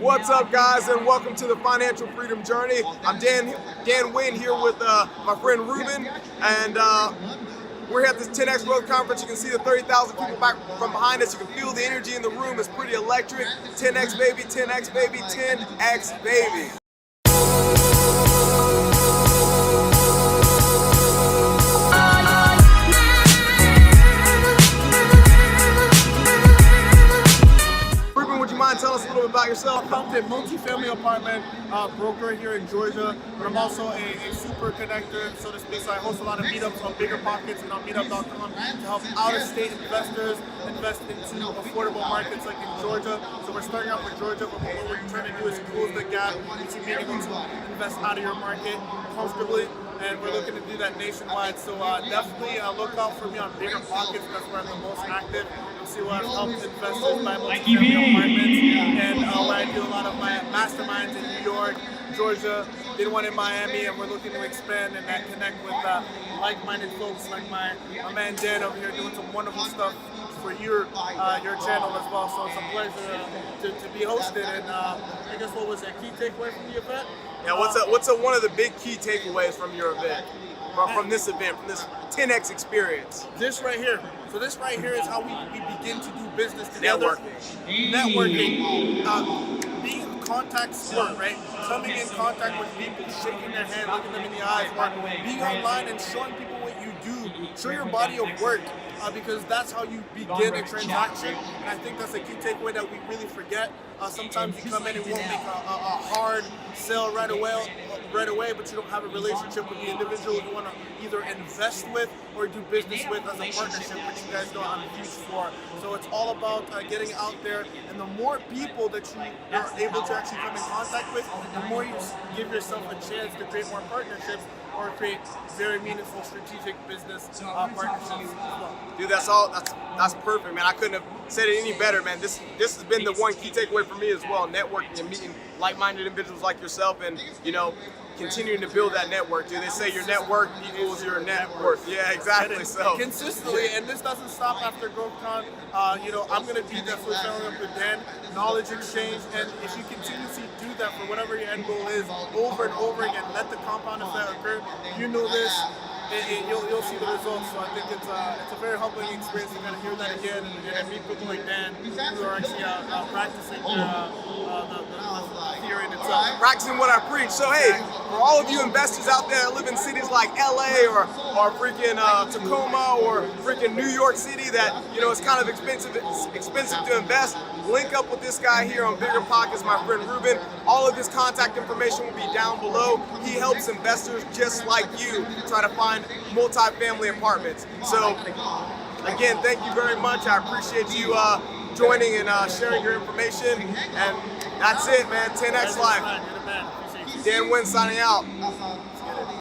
What's up, guys, and welcome to the Financial Freedom Journey. I'm Dan Wynn here with my friend Ruben, and we're at this 10X Growth Conference. You can see the 30,000 people back from behind us. You can feel the energy in the room. It's pretty electric. 10X baby, 10X baby, 10X baby. Tell us a little bit about yourself. I'm a multi-family apartment broker here in Georgia, but I'm also a super connector, so to speak. So I host a lot of meetups on BiggerPockets and on meetup.com to help out-of-state investors invest into affordable markets like in Georgia. So we're starting out with Georgia, but what we're trying to do is close the gap between being able to invest out of your market comfortably, and we're looking to do that nationwide. So definitely look out for me on BiggerPockets. That's where I'm the most active. You'll see what I've helped investors buy multi-family apartments, and where I do a lot of my masterminds in New York, Georgia, did one in Miami, and we're looking to expand and connect with like-minded folks like my man Dan over here doing some wonderful stuff for your channel as well. So it's a pleasure to be hosted. And I guess what was a key takeaway from the event? Yeah, what's one of the big key takeaways from your event, from this event, from this 10X experience? This right here. So this right here is how we begin to do business together. Networking. Being in contact sport, right? Coming in contact with people, shaking their hand, looking them in the eyes, or being online and showing people what you do. Show your body of work, because that's how you begin a transaction. And I think that's a key takeaway that we really forget. Sometimes you come in and won't make a hard sell right away, but you don't have a relationship with the individual you want to either invest with or do business with as a partnership, which you guys know I'm huge for. So it's all about getting out there, and the more people that you are able to actually come in contact with, the more you give yourself a chance to create more partnerships or create very meaningful strategic business partnerships as well. Dude, that's perfect, man. I couldn't have said it any better, man. This has been the one key takeaway for me as well, networking and meeting like-minded individuals like yourself, and continuing to build that network. Dude, they say your network equals your net worth. Yeah, exactly. So consistently, and this doesn't stop after GrowthCon. I'm going to be definitely following up with Dan, knowledge exchange, and if you continuously do that for whatever your end goal is, over and over again, let the compound effect occur. You know this. You'll see the results. So I think it's a very humbling experience to kind of hear that again and meet people like Dan who are actually practicing the theory in itself. Practicing what I preach. So hey, for all of you investors out there that live in cities like LA or freaking Tacoma or freaking New York City that it's kind of expensive to invest, link up with this guy here on BiggerPockets, my friend Ruben. All of his contact information will be down below. He helps investors just like you try to find multi-family apartments. So again, thank you very much. I appreciate you joining and sharing your information. And that's it, man. 10X Life. You're the man. Appreciate you. Dan Wynn signing out.